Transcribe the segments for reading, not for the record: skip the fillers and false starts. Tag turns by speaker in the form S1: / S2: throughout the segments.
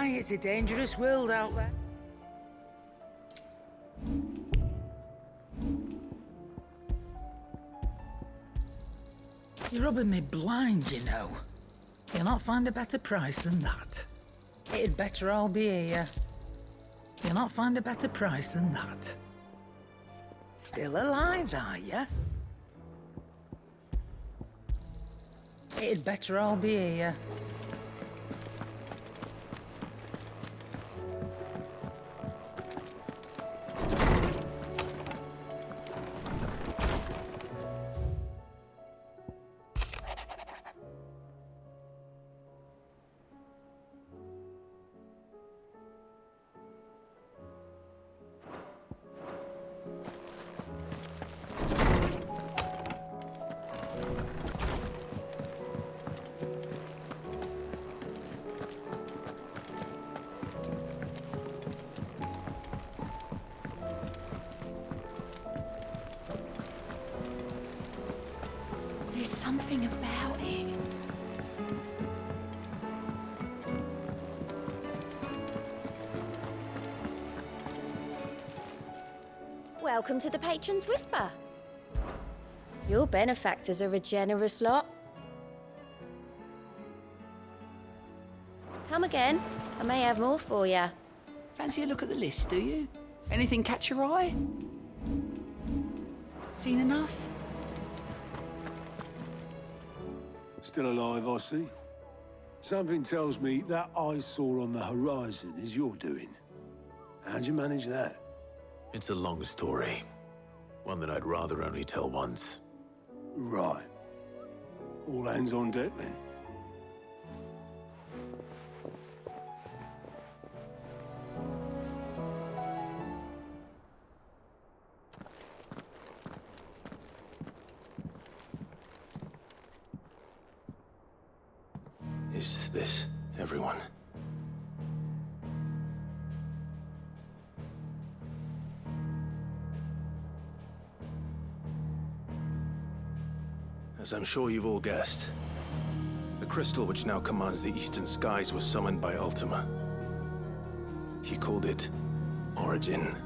S1: Aye, it's a dangerous world out there. You're rubbing me blind, you know. You'll not find a better price than that. It'd better all be here. You'll not find a better price than that. Still alive, are you? It'd better all be here.
S2: There's something about it.
S3: Welcome to the Patron's Whisper. Your benefactors are a generous lot. Come again. I may have more for you.
S4: Fancy a look at the list, do you? Anything catch your eye? Seen enough?
S5: Still alive, I see. Something tells me that eyesore on the horizon is your doing. How'd you manage that?
S6: It's a long story. One that I'd rather only tell once.
S5: Right. All hands on deck, then.
S6: Is this everyone? As I'm sure you've all guessed, the crystal which now commands the eastern skies was summoned by Ultima. He called it Origin.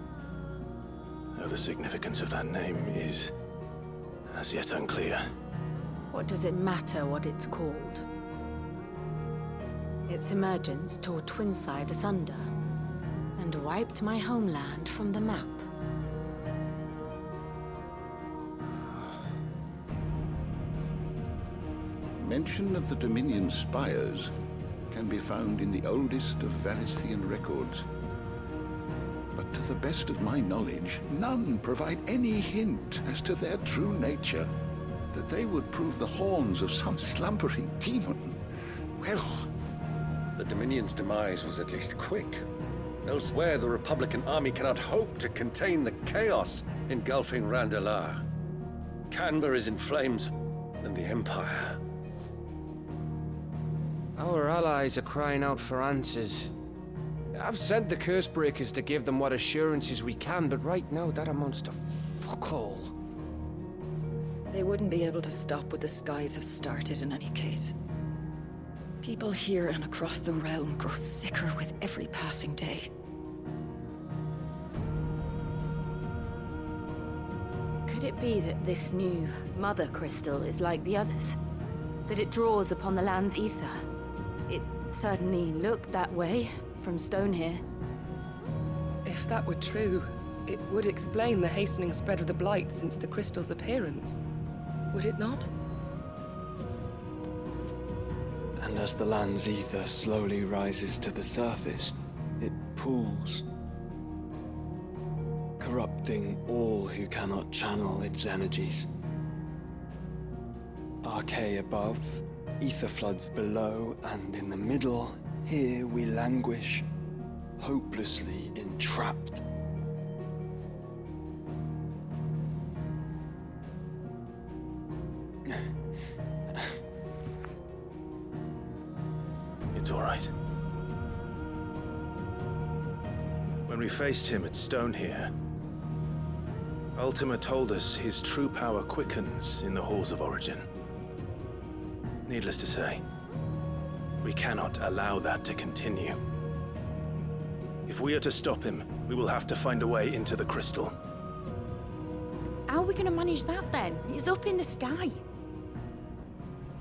S6: Though the significance of that name is as yet unclear.
S2: What does it matter what it's called? Its emergence tore Twinside asunder and wiped my homeland from the map.
S7: Mention of the Dominion spires can be found in the oldest of Valisthean records. But to the best of my knowledge, none provide any hint as to their true nature. That they would prove the horns of some slumbering demon. Well,
S8: the Dominion's demise was at least quick. Elsewhere, the Republican army cannot hope to contain the chaos engulfing Randalar. Canva is in flames, and the Empire.
S9: Our allies are crying out for answers. I've sent the Cursebreakers to give them what assurances we can, but right now that amounts to fuck all.
S10: They wouldn't be able to stop what the skies have started in any case. People here and across the realm grow sicker with every passing day.
S2: Could it be that this new Mother Crystal is like the others? That it draws upon the land's ether? It certainly looked that way from stone here.
S11: If that were true, it would explain the hastening spread of the Blight since the crystal's appearance. Would it not?
S12: And as the land's ether slowly rises to the surface, it pools, corrupting all who cannot channel its energies. Archae above, ether floods below, and in the middle, here we languish, hopelessly entrapped.
S6: It's all right. When we faced him at Stone here, Ultima told us his true power quickens in the halls of Origin. Needless to say, we cannot allow that to continue. If we are to stop him, we will have to find a way into the crystal.
S13: How are we gonna manage that then? It's up in the sky.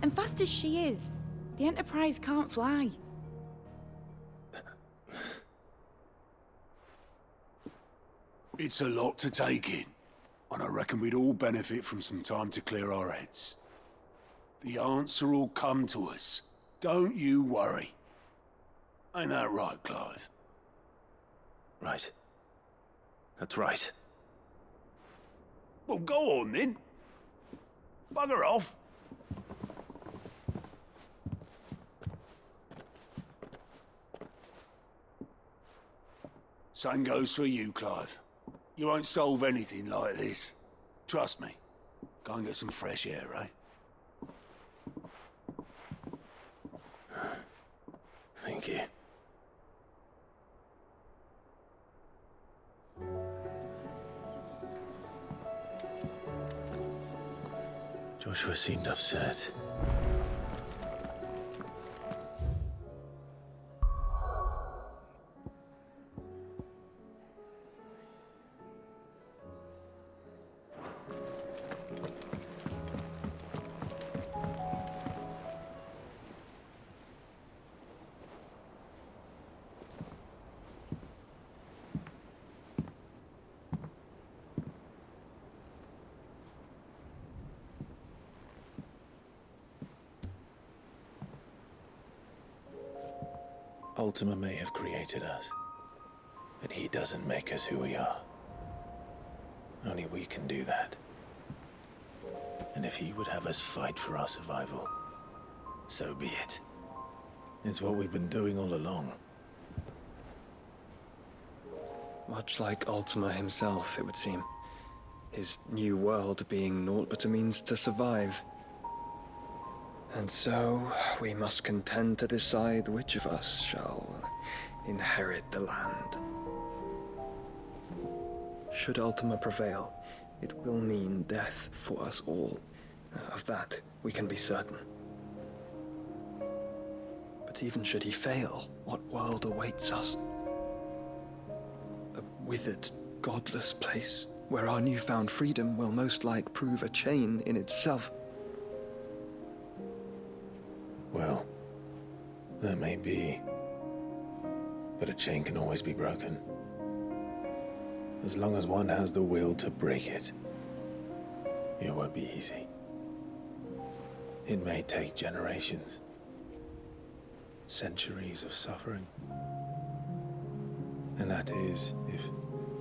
S13: And fast as she is, the Enterprise can't fly.
S5: It's a lot to take in, and I reckon we'd all benefit from some time to clear our heads. The answer will come to us. Don't you worry. Ain't that right, Clive?
S6: Right. That's right.
S5: Well, go on then. Bugger off. Same goes for you, Clive. You won't solve anything like this. Trust me. Go and get some fresh air, eh?
S6: Thank you. Joshua seemed upset. Ultima may have created us, but he doesn't make us who we are. Only we can do that. And if he would have us fight for our survival, so be it. It's what we've been doing all along.
S12: Much like Ultima himself, it would seem. His new world being naught but a means to survive. And so, we must contend to decide which of us shall inherit the land. Should Ultima prevail, it will mean death for us all. Of that, we can be certain. But even should he fail, what world awaits us? A withered, godless place, where our newfound freedom will most like prove a chain in itself.
S6: Well, that may be, but a chain can always be broken. As long as one has the will to break it, it won't be easy. It may take generations, centuries of suffering. And that is, if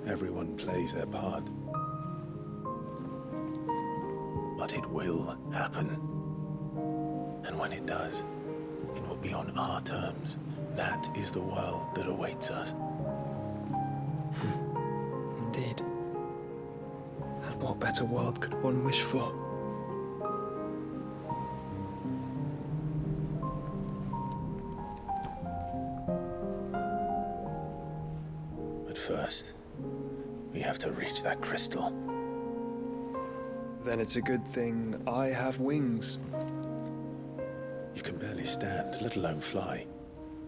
S6: everyone plays their part. But it will happen. And when it does, it will be on our terms. That is the world that awaits us.
S12: Indeed. And what better world could one wish for?
S6: But first, we have to reach that crystal.
S12: Then it's a good thing I have wings.
S6: You can barely stand, let alone fly.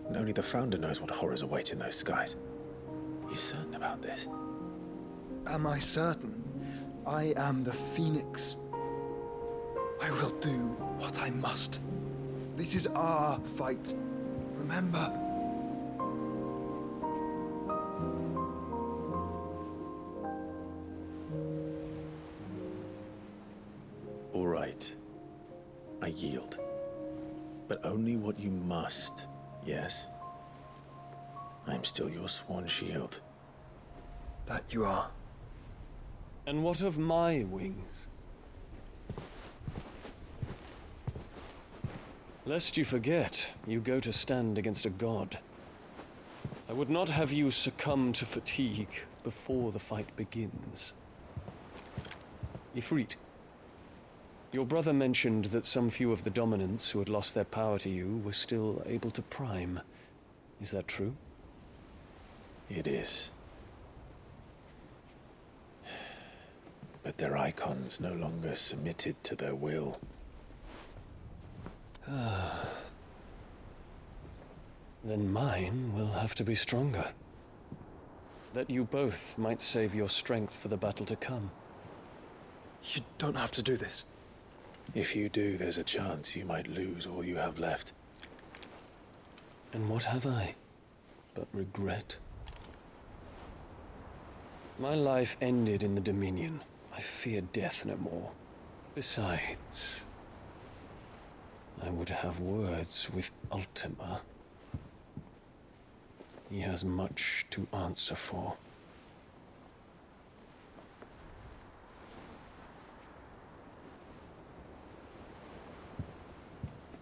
S6: And only the Founder knows what horrors await in those skies. Are you certain about this?
S12: Am I certain? I am the Phoenix. I will do what I must. This is our fight. Remember?
S6: All right. I yield. But only what you must, yes? I'm still your sworn shield.
S12: That you are.
S14: And what of my wings? Lest you forget, you go to stand against a god. I would not have you succumb to fatigue before the fight begins. Ifrit, your brother mentioned that some few of the dominants who had lost their power to you were still able to prime. Is that true?
S6: It is. But their icons no longer submitted to their will.
S14: Then mine will have to be stronger. that you both might save your strength for the battle to come.
S12: You don't have to do this.
S6: If you do, there's a chance you might lose all you have left.
S14: And what have I but regret? My life ended in the Dominion. I fear death no more. Besides, I would have words with Ultima. He has much to answer for.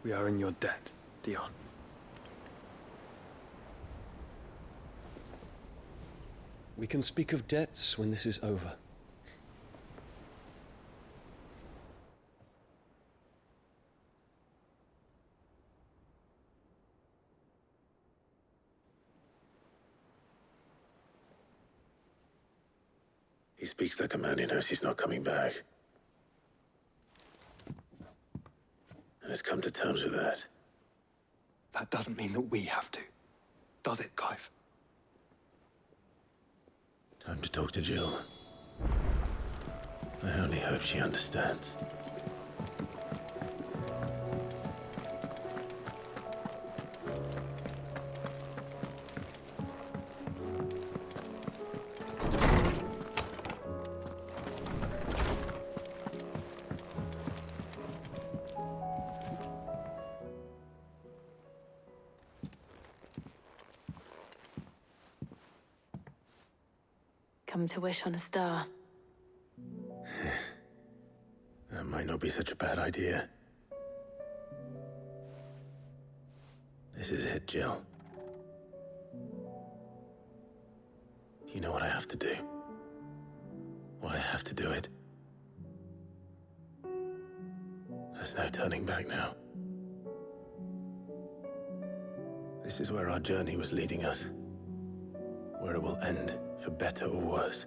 S12: We are in your debt, Dion.
S14: We can speak of debts when this is over.
S6: He speaks like a man who knows he's not coming back. And has come to terms with that.
S12: That doesn't mean that we have to, does it, Clive?
S6: Time to talk to Jill. I only hope she understands.
S2: Come to wish on a star.
S6: That might not be such a bad idea. This is it, Jill. You know what I have to do. Why I have to do it. There's no turning back now. This is where our journey was leading us. Where it will end, for better or worse.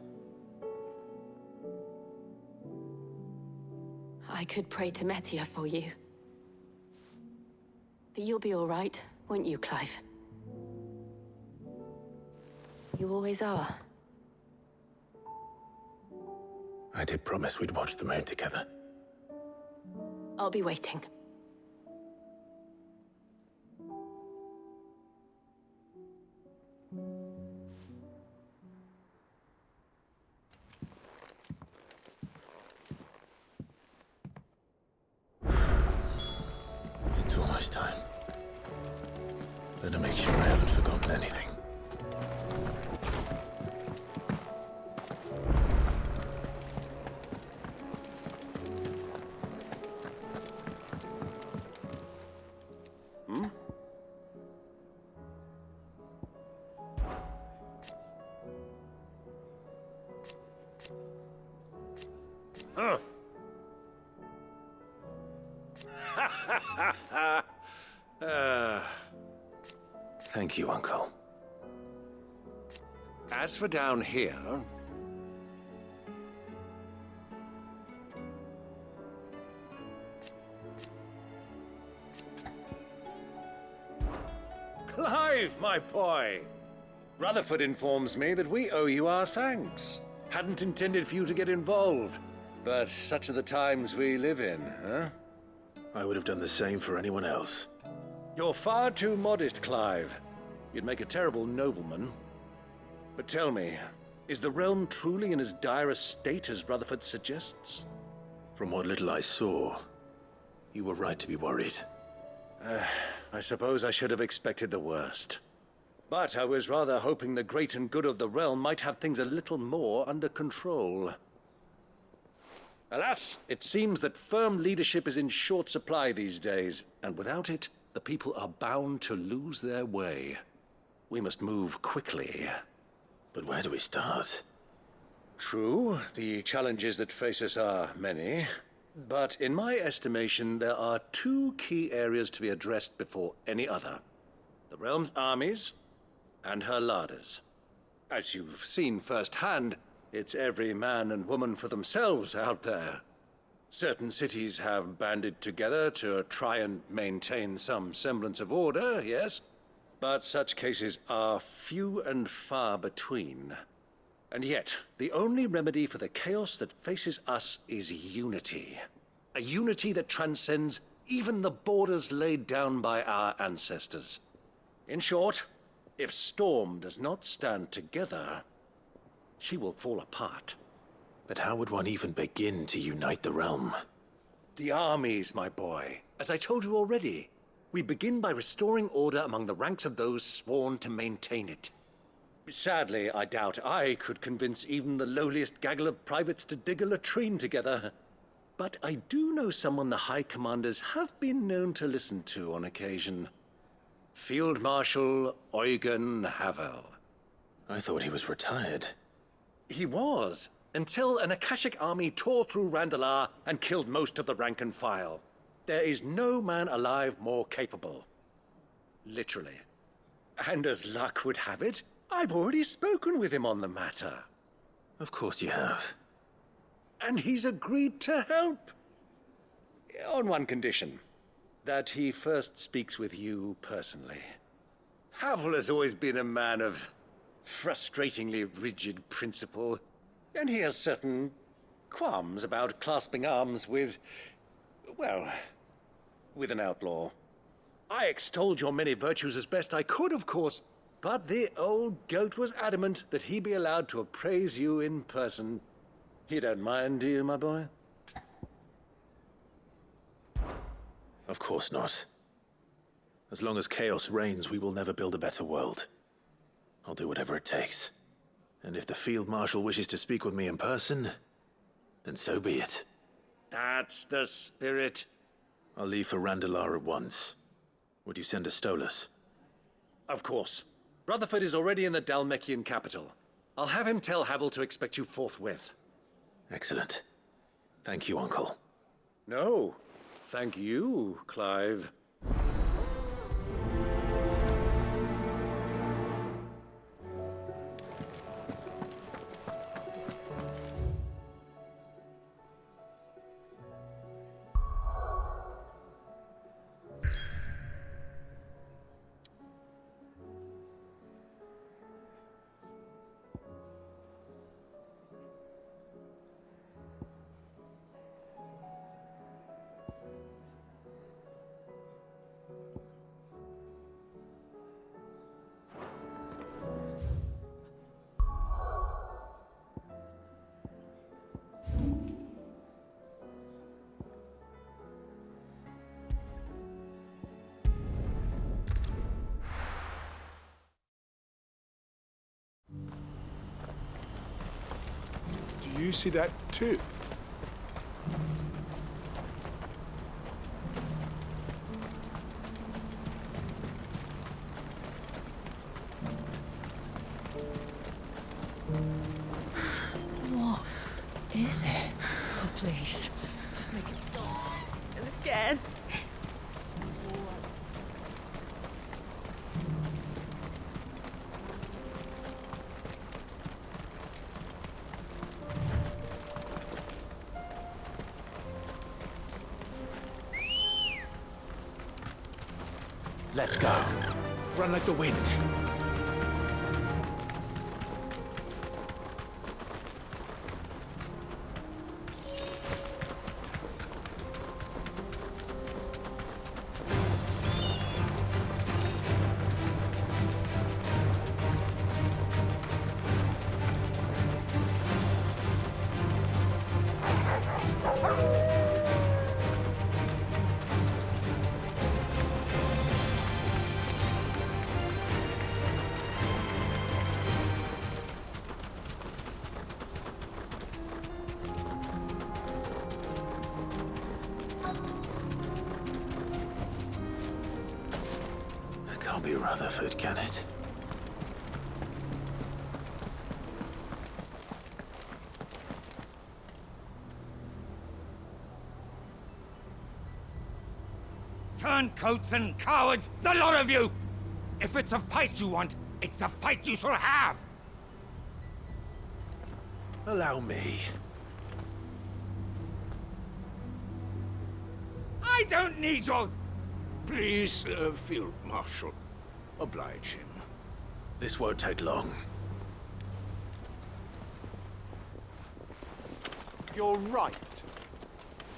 S2: I could pray to Metia for you. But you'll be all right, won't you, Clive? You always are.
S6: I did promise we'd watch the moon together.
S2: I'll be waiting.
S6: It's almost time. Better make sure I haven't forgotten anything. Thank you, Uncle.
S8: As for down here... Clive, my boy! Rutherford informs me that we owe you our thanks. Hadn't intended for you to get involved, but such are the times we live in, huh?
S6: I would have done the same for anyone else.
S8: You're far too modest, Clive. You'd make a terrible nobleman. But tell me, is the realm truly in as dire a state as Rutherford suggests?
S6: From what little I saw, you were right to be worried.
S8: I suppose I should have expected the worst. But I was rather hoping the great and good of the realm might have things a little more under control. Alas, it seems that firm leadership is in short supply these days, and without it, the people are bound to lose their way. We must move quickly.
S6: But where do we start?
S8: True, the challenges that face us are many. But in my estimation, there are two key areas to be addressed before any other. The realm's armies and her larders. As you've seen firsthand, it's every man and woman for themselves out there. Certain cities have banded together to try and maintain some semblance of order, yes? But such cases are few and far between. And yet, the only remedy for the chaos that faces us is unity. A unity that transcends even the borders laid down by our ancestors. In short, if Storm does not stand together, she will fall apart.
S6: But how would one even begin to unite the realm?
S8: The armies, my boy. As I told you already, we begin by restoring order among the ranks of those sworn to maintain it. Sadly, I doubt I could convince even the lowliest gaggle of privates to dig a latrine together. But I do know someone the High Commanders have been known to listen to on occasion. Field Marshal Eikon Ifrit.
S6: I thought he was retired.
S8: He was, until an Akashic army tore through Randalar and killed most of the rank and file. There is no man alive more capable. Literally. And as luck would have it, I've already spoken with him on the matter.
S6: Of course you have.
S8: And he's agreed to help. On one condition. That he first speaks with you personally. Havel has always been a man of frustratingly rigid principle, and he has certain qualms about clasping arms with, well, with an outlaw. I extolled your many virtues as best I could, of course, but the old goat was adamant that he be allowed to appraise you in person. You don't mind, do you, my boy?
S6: Of course not. As long as chaos reigns, we will never build a better world. I'll do whatever it takes. And if the Field Marshal wishes to speak with me in person, then so be it.
S8: That's the spirit.
S6: I'll leave for Randalar at once. Would you send a Stolas?
S8: Of course. Rutherford is already in the Dalmekian capital. I'll have him tell Havel to expect you forthwith.
S6: Excellent. Thank you, Uncle.
S8: No. Thank you, Clive.
S5: Do you see that too?
S1: What is it? Oh, please. Just make it stop.
S13: I'm scared.
S6: Let's go. Run like the wind. Can't be Rutherford, can it?
S15: Turncoats and cowards, the lot of you! If it's a fight you want, it's a fight you shall have!
S6: Allow me.
S15: I don't need your...
S5: Please, Field Marshal, oblige him.
S6: This won't take long.
S5: You're right.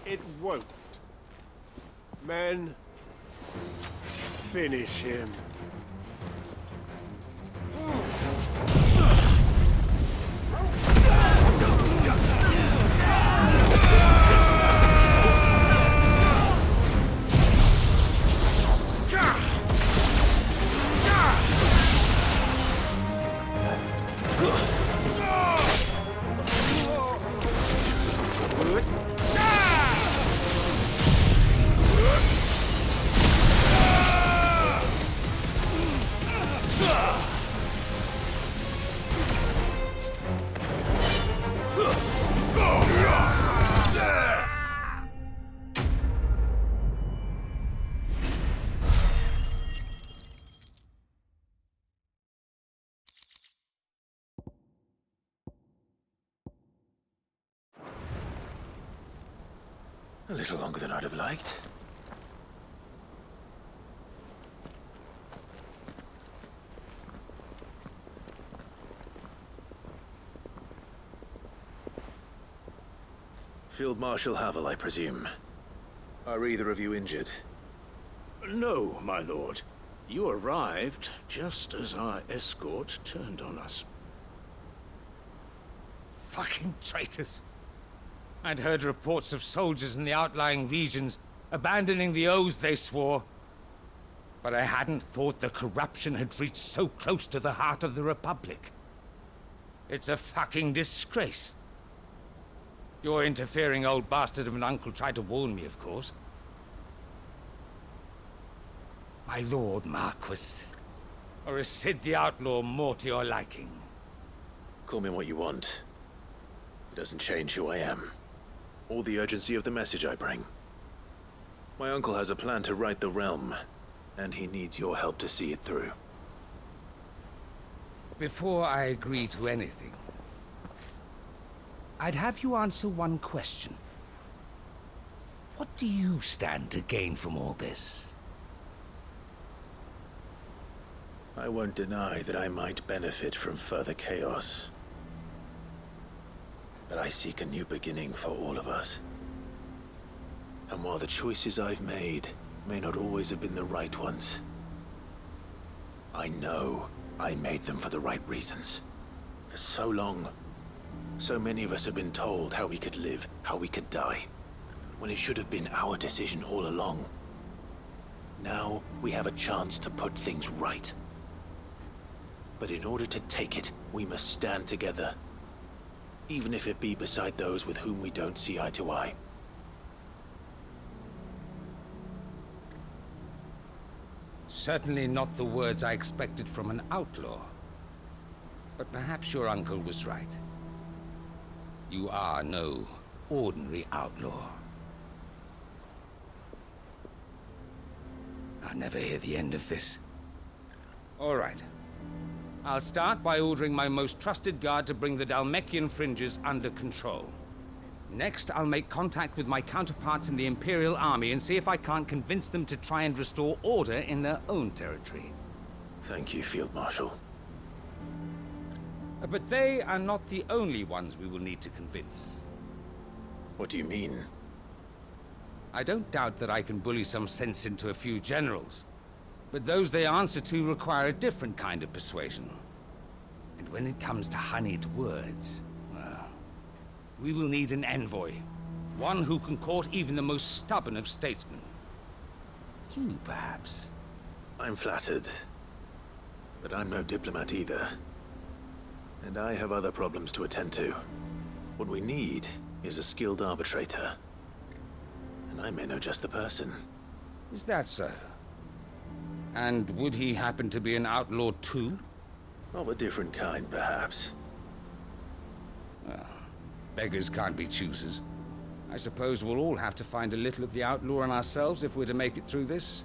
S5: It won't. Men, finish him.
S6: A little longer than I'd have liked. Field Marshal Havel, I presume. Are either of you injured?
S16: No, my lord. You arrived just as our escort turned on us.
S15: Fucking traitors. I'd heard reports of soldiers in the outlying regions abandoning the oaths they swore. But I hadn't thought the corruption had reached so close to the heart of the Republic. It's a fucking disgrace. Your interfering old bastard of an uncle tried to warn me, of course. My lord Marquis. Or is Sid the Outlaw more to your liking?
S6: Call me what you want. It doesn't change who I am. Or the urgency of the message I bring. My uncle has a plan to right the realm, and he needs your help to see it through.
S15: Before I agree to anything, I'd have you answer one question. What do you stand to gain from all this?
S6: I won't deny that I might benefit from further chaos. But I seek a new beginning for all of us. And while the choices I've made may not always have been the right ones, I know I made them for the right reasons. For so long, so many of us have been told how we could live, how we could die, when it should have been our decision all along. Now we have a chance to put things right. But in order to take it, we must stand together. Even if it be beside those with whom we don't see eye to eye.
S15: Certainly not the words I expected from an outlaw. But perhaps your uncle was right. You are no ordinary outlaw. I'll never hear the end of this. All right. I'll start by ordering my most trusted guard to bring the Dhalmekian fringes under control. Next, I'll make contact with my counterparts in the Imperial Army and see if I can't convince them to try and restore order in their own territory.
S6: Thank you, Field Marshal.
S15: But they are not the only ones we will need to convince.
S6: What do you mean?
S15: I don't doubt that I can bully some sense into a few generals. But those they answer to require a different kind of persuasion. And when it comes to honeyed words, well, we will need an envoy. One who can court even the most stubborn of statesmen. You, perhaps.
S6: I'm flattered. But I'm no diplomat either. And I have other problems to attend to. What we need is a skilled arbitrator. And I may know just the person.
S15: Is that so? And would he happen to be an outlaw too?
S6: Of a different kind, perhaps.
S15: Well, beggars can't be choosers. I suppose we'll all have to find a little of the outlaw in ourselves if we're to make it through this.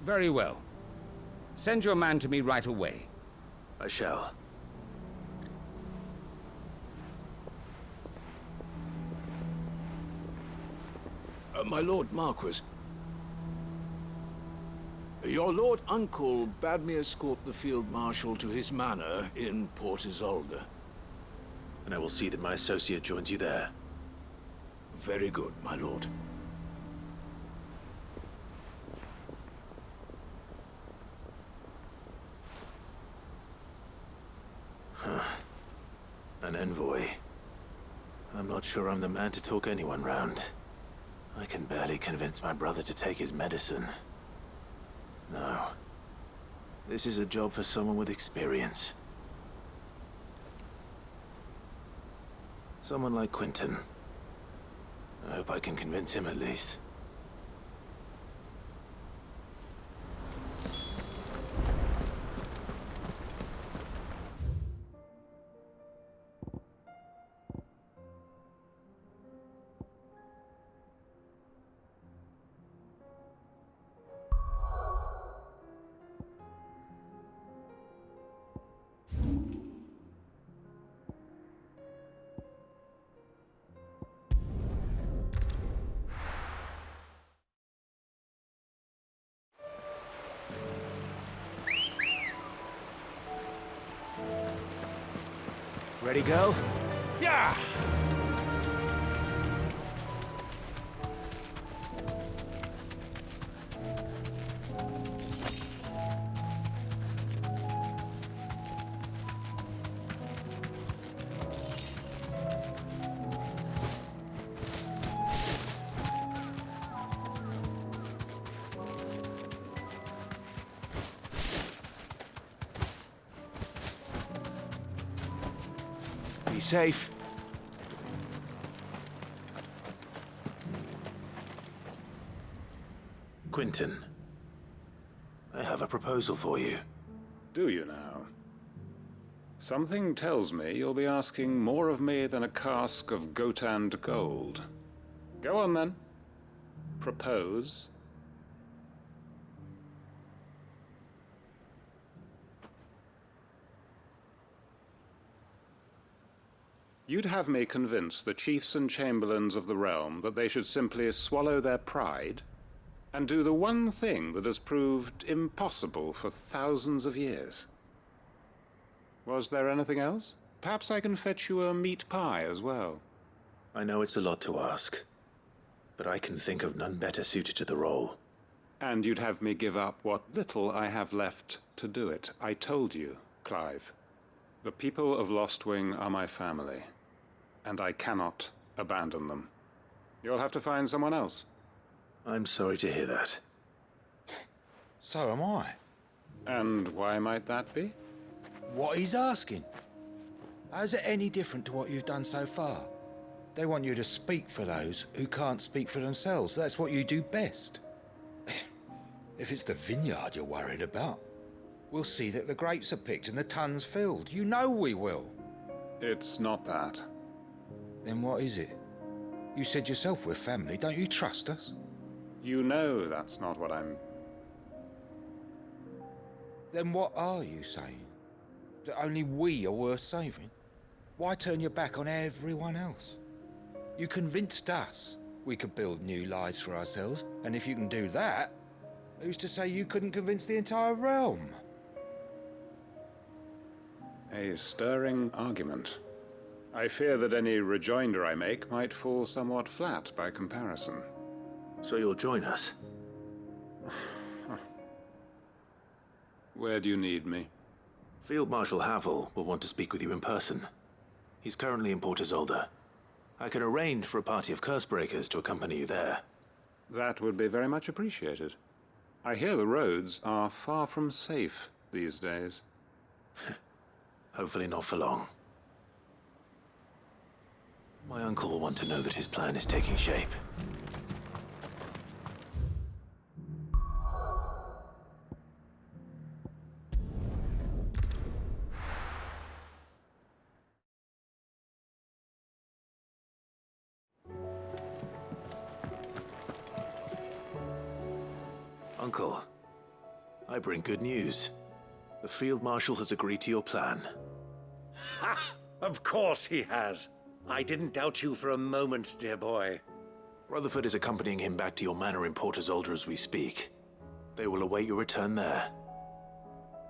S15: Very well. Send your man to me right away.
S6: I shall.
S16: My Lord Marquis. Your Lord Uncle bade me escort the Field Marshal to his manor in Port Isolde.
S6: and I will see that my associate joins you there.
S16: Very good, my lord.
S6: An envoy. I'm not sure I'm the man to talk anyone round. I can barely convince my brother to take his medicine. No. This is a job for someone with experience. Someone like Quentin. I hope I can convince him at least.
S17: Ready, go?
S16: Yeah!
S17: Be safe.
S6: Quentin, I have a proposal for you.
S18: Do you now? Something tells me you'll be asking more of me than a cask of Gotand gold. Go on then. Propose. You'd have me convince the chiefs and chamberlains of the realm that they should simply swallow their pride and do the one thing that has proved impossible for thousands of years. Was there anything else? Perhaps I can fetch you a meat pie as well.
S6: I know it's a lot to ask, but I can think of none better suited to the role.
S18: And you'd have me give up what little I have left to do it. I told you, Clive. The people of Lostwing are my family, and I cannot abandon them. You'll have to find someone else.
S6: I'm sorry to hear that.
S17: So am I.
S18: And why might that be?
S17: What he's asking. How's it any different to what you've done so far? They want you to speak for those who can't speak for themselves. That's what you do best. If it's the vineyard you're worried about, we'll see that the grapes are picked and the tons filled. You know we will.
S18: It's not that.
S17: Then what is it? You said yourself we're family. Don't you trust us?
S18: You know that's not what I'm...
S17: Then what are you saying? That only we are worth saving? Why turn your back on everyone else? You convinced us we could build new lives for ourselves, and if you can do that, who's to say you couldn't convince the entire realm?
S18: A stirring argument. I fear that any rejoinder I make might fall somewhat flat by comparison.
S6: So you'll join us?
S18: Where do you need me?
S6: Field Marshal Havel will want to speak with you in person. He's currently in Port Isolde. I can arrange for a party of Cursebreakers to accompany you there.
S18: That would be very much appreciated. I hear the roads are far from safe these days.
S6: Hopefully not for long. My uncle will want to know that his plan is taking shape. Uncle, I bring good news. The Field Marshal has agreed to your plan.
S8: Ha! Of course he has. I didn't doubt you for a moment, dear boy.
S6: Rutherford is accompanying him back to your manor in Port Isolde as we speak. They will await your return there.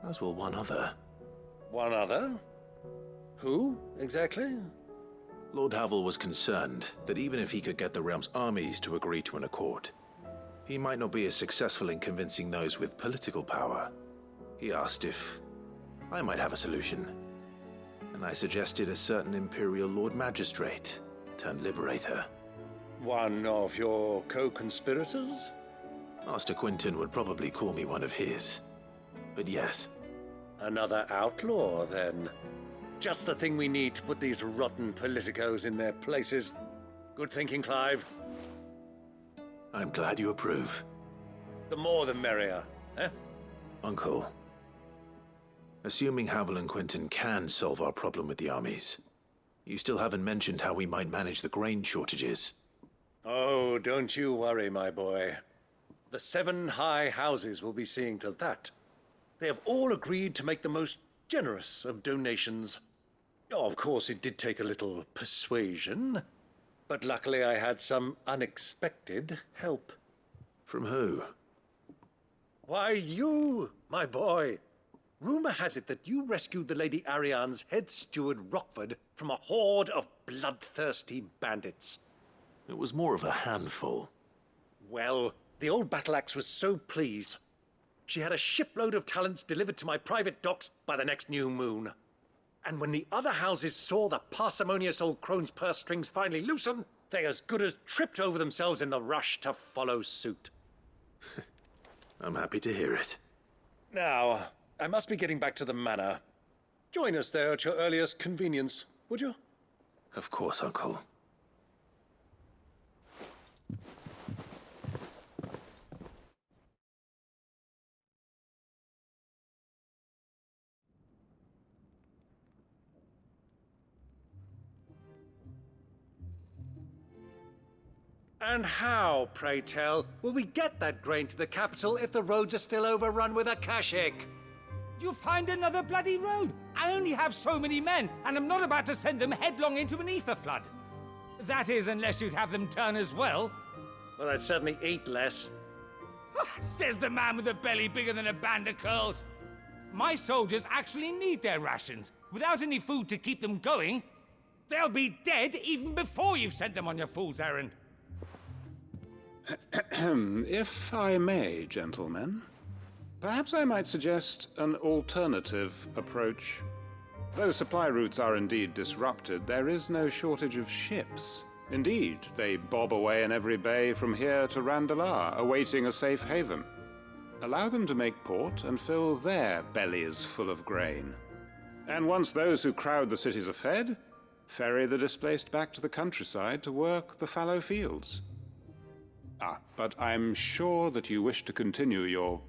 S6: As will one other.
S8: One other? Who, exactly?
S6: Lord Havel was concerned that even if he could get the realm's armies to agree to an accord, he might not be as successful in convincing those with political power. He asked if I might have a solution, and I suggested a certain Imperial Lord Magistrate turned Liberator.
S8: One of your co-conspirators?
S6: Master Quinton would probably call me one of his, but yes.
S8: Another outlaw, then. Just the thing we need to put these rotten politicos in their places. Good thinking, Clive.
S6: I'm glad you approve.
S8: The more the merrier, eh?
S6: Uncle, assuming Havel and Quinton can solve our problem with the armies, you still haven't mentioned how we might manage the grain shortages.
S8: Oh, don't you worry, my boy. The 7 high houses will be seeing to that. They have all agreed to make the most generous of donations. Oh, of course, it did take a little persuasion, but luckily I had some unexpected help.
S6: From who?
S8: Why, you, my boy. Rumor has it that you rescued the Lady Ariane's head steward Rockford from a horde of bloodthirsty bandits.
S6: It was more of a handful.
S8: Well, the old battle axe was so pleased. She had a shipload of talents delivered to my private docks by the next new moon. And when the other houses saw the parsimonious old crone's purse strings finally loosen, they as good as tripped over themselves in the rush to follow suit.
S6: I'm happy to hear it.
S8: Now, I must be getting back to the manor. Join us there at your earliest convenience, would you?
S6: Of course, Uncle.
S8: And how, pray tell, will we get that grain to the capital if the roads are still overrun with Akashic?
S15: You'll find another bloody road. I only have so many men, and I'm not about to send them headlong into an ether flood. That is, unless you'd have them turn as well.
S8: Well, I'd certainly eat less.
S15: Says the man with a belly bigger than a band of curls. My soldiers actually need their rations. Without any food to keep them going, they'll be dead even before you've sent them on your fool's errand.
S18: If I may, gentlemen, perhaps I might suggest an alternative approach. Though supply routes are indeed disrupted, there is no shortage of ships. Indeed, they bob away in every bay from here to Randalar, awaiting a safe haven. Allow them to make port and fill their bellies full of grain. And once those who crowd the cities are fed, ferry the displaced back to the countryside to work the fallow fields. But I'm sure that you wish to continue your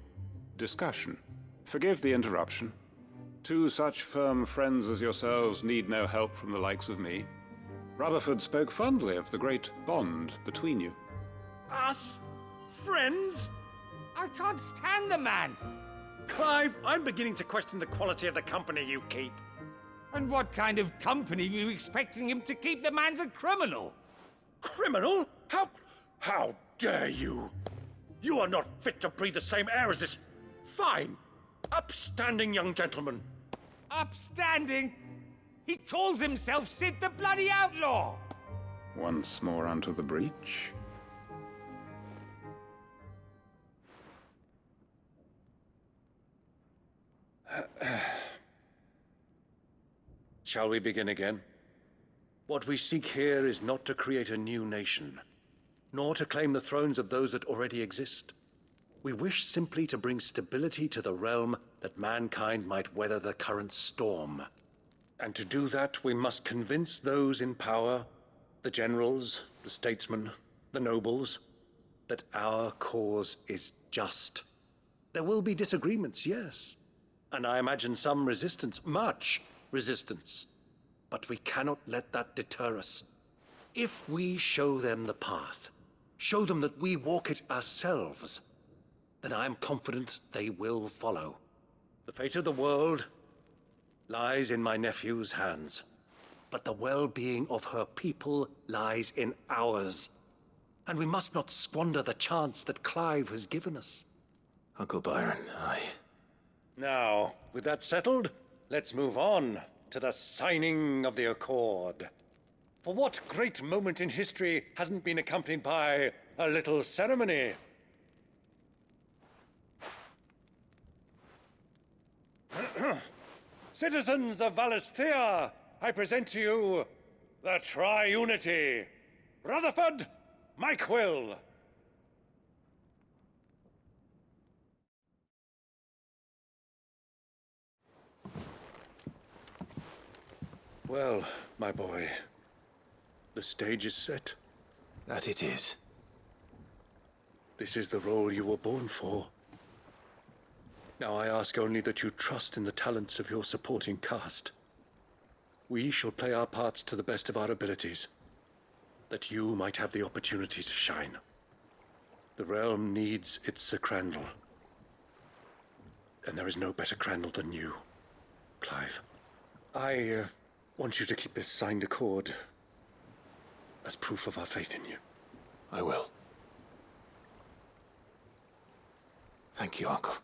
S18: discussion. Forgive the interruption. 2 such firm friends as yourselves need no help from the likes of me. Rutherford spoke fondly of the great bond between you.
S8: Us? Friends?
S15: I can't stand the man.
S8: Clive, I'm beginning to question the quality of the company you keep.
S15: And what kind of company were you expecting him to keep? The man's a criminal.
S8: Criminal? How dare you? You are not fit to breathe the same air as this fine, upstanding young gentleman.
S15: Upstanding? He calls himself Sid the Bloody Outlaw!
S18: Once more onto the breach.
S8: Shall we begin again? What we seek here is not to create a new nation, nor to claim the thrones of those that already exist. We wish simply to bring stability to the realm that mankind might weather the current storm. And to do that, we must convince those in power, the generals, the statesmen, the nobles, that our cause is just. There will be disagreements, yes, and I imagine some resistance, much resistance. But we cannot let that deter us. If we show them the path, show them that we walk it ourselves, then I am confident they will follow. The fate of the world lies in my nephew's hands, but the well-being of her people lies in ours. And we must not squander the chance that Clive has given us.
S6: Uncle Byron,
S8: Now, with that settled, let's move on to the signing of the Accord. For what great moment in history hasn't been accompanied by a little ceremony? Citizens of Valisthea, I present to you the Tri-Unity. Rutherford, Mike Will. Well, my boy, the stage is set.
S6: That it is.
S8: This is the role you were born for. Now I ask only that you trust in the talents of your supporting cast. We shall play our parts to the best of our abilities, that you might have the opportunity to shine. The realm needs its Sir Crandall. And there is no better Crandall than you, Clive. I want you to keep this signed accord as proof of our faith in you.
S6: I will. Thank you, Uncle.